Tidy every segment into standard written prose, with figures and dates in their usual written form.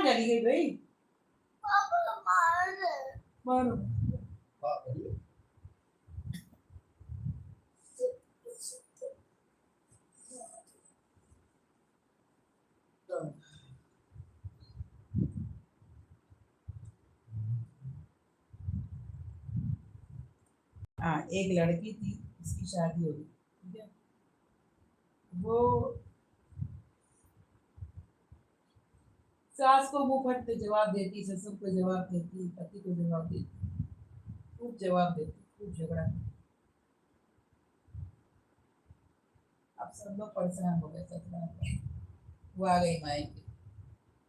चली गई भाई? मारो। हाँ, एक लड़की थी, उसकी शादी हो गई, ठीक है। वो सास को मुंह फट पे जवाब देती, ससुर को जवाब देती, पति को जवाब देती, खूब जवाब देती, खूब झगड़ा करती। अब सब लोग परेशान हो गए, ससुराल। वो आ गई मायके,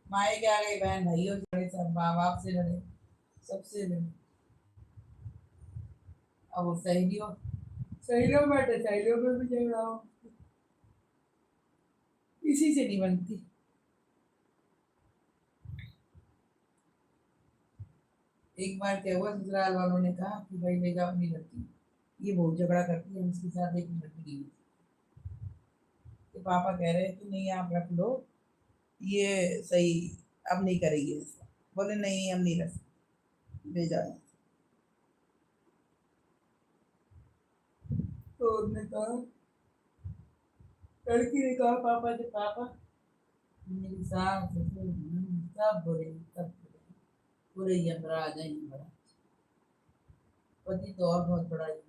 मायके आ गई, बहन भाइयों से लड़े, सब माँ बाप से लड़े, सबसे लड़े। अब वो सहेलियों सहेलियों में बैठे, सहेलियों में भी झगड़ा हो, इसी से नहीं बनती। एक बार क्या हुआ, ससुराल वालों ने कहा कि भाई ले जाओ अपनी लड़की, ये बहुत झगड़ा करती है, हम इसके साथ एक मिनट भी नहीं। तो पापा कह रहे हैं कि नहीं आप रख लो, ये सही, अब नहीं करेगी ऐसा। बोले नहीं, हम नहीं रख सकते, ले जाओ। तो उन्होंने कहा, लड़की ने कहा पापा से, पापा मेरी सास ससुर ननद सब बुरे, सब बुरे, पूरे यमराज हैं, यमराज। पति तो और बहुत बड़ा ही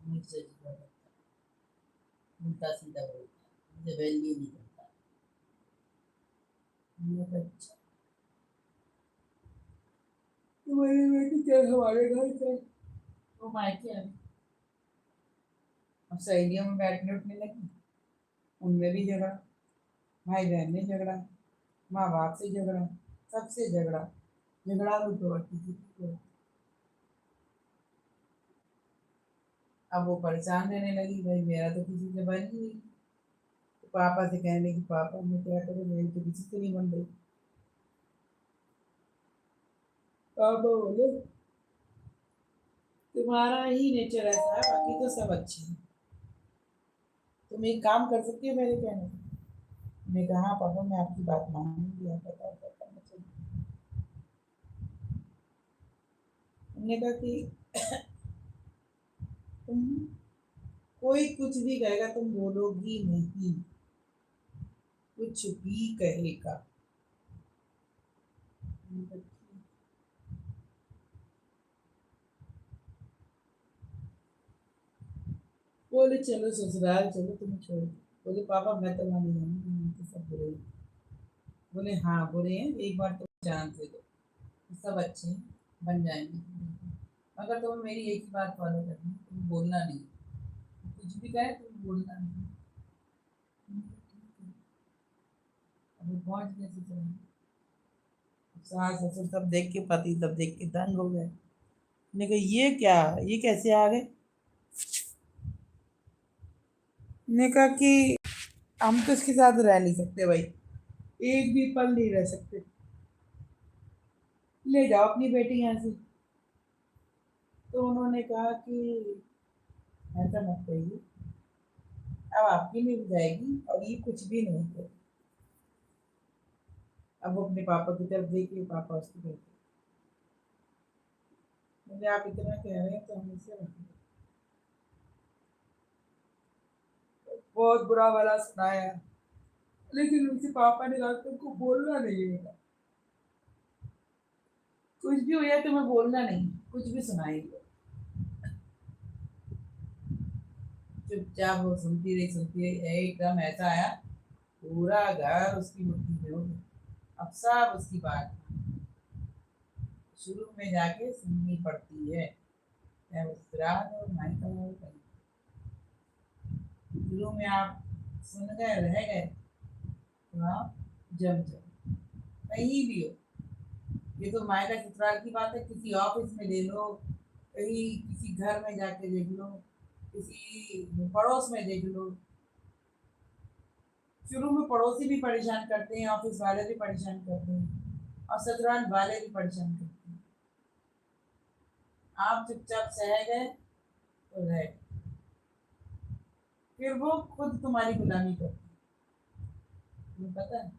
मुझसे झगड़ा करता है, उल्टा सीधा बोलता है, मुझे वैल्यू नहीं करता। मैंने कहा अच्छा, तुम्हारी बेटी क्या हमारे घर से, वो मायके आ गई। अब सहेलियों में बैठने उठने लगी, उनमें भी झगड़ा, भाई बहन में झगड़ा, माँ बाप से झगड़ा, सबसे झगड़ा, झगड़ा तो तोड़ती थी। अब वो परेशान रहने लगी, भाई मेरा तो किसी से बन ही नहीं। तो पापा से कहने की, पापा मैं क्या करूँ, मेरी तो किसी से नहीं बन रही। पापा बोले तुम्हारा ही नेचर ऐसा है, बाकी तो सब अच्छे हैं, तुम एक काम कर सकती हो मेरे कहने पे। मैंने कहा हाँ पापा, मैं आपकी बात मानूंगी, आप बताओ क्या करना चाहिए। उन्होंने कहा कि तुम, कोई कुछ भी कहेगा तुम बोलोगी नहीं, कुछ भी कहेगा। मैंने कहा, बोले चलो ससुराल चलो, तुम्हें छोड़ दो। बोले पापा मैं तो वहाँ नहीं जाऊंगी, वहाँ तो सब बुरे हैं। बोले हाँ बुरे हैं, एक बार तुम चांस दे दो, सब अच्छे हैं, बन जाएंगे। मगर तुम्हें मेरी एक ही बात फॉलो करनी है, तुम बोलना नहीं, कुछ भी कहे तुम बोलना नहीं। अभी पहुंच गए ससुराल, सास ससुर सब देख के, पति सब देख के दंग हो गए। मैंने कहा ये क्या, ये कैसे आ गए। मैंने कहा कि हम तो इसके साथ रह नहीं सकते भाई, एक भी पल नहीं रह सकते, ले जाओ अपनी बेटी यहाँ से। तो उन्होंने कहा कि ऐसा मत कहिए, अब आपकी नहीं जाएगी और ये कुछ भी नहीं है। अब वो अपने पापा की तरफ देखिए, पापा उसकी तरफ, मुझे आप इतना कह रहे हैं तो हम इसे रखें। बहुत बुरा वाला सुनाया, लेकिन उनसे पापा ने कहा तुमको बोलना नहीं है बेटा, कुछ भी हो जाए तुम्हें बोलना नहीं, कुछ भी सुनाएंगे। चुपचाप वो सुनती रही, एकदम ऐसा आया, पूरा घर उसकी मुट्ठी में हो गया। अब सब उसकी बात शुरू में जाके सुननी पड़ती है, चाहे वो ससुराल हो मायका हो कहीं। शुरू में आप सुन गए, रह गए, तो आप जम जाओ, कहीं भी हो। ये तो मायका ससुराल की बात है, किसी ऑफिस में ले लो, कहीं किसी घर में जाके देख लो, किसी पड़ोस में देख लो। शुरू में पड़ोसी भी परेशान करते हैं, ऑफिस वाले भी परेशान करते हैं, और ससुराल वाले भी परेशान करते हैं। आप चुपचाप सह गए तो रह गए। फिर वो खुद तुम्हारी गुलामी करते हैं, तुम्हें पता है,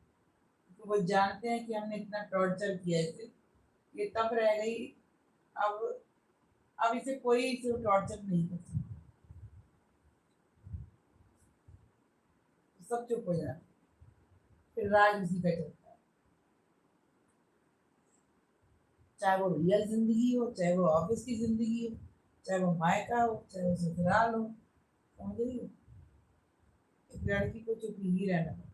वो जानते हैं कि हमने इतना टॉर्चर किया इसे, ये तब रह गई। अब अब इसे कोई इसे टॉर्चर नहीं कर सकता, सब चुप हो जाते, फिर राज उसी का चलता है। चाहे वो रियल जिंदगी हो, चाहे वो ऑफिस की जिंदगी हो, चाहे वो मायका हो, चाहे वो ससुराल हो, समझ रही हो? एक लड़की को चुप ही रहना पड़ता है।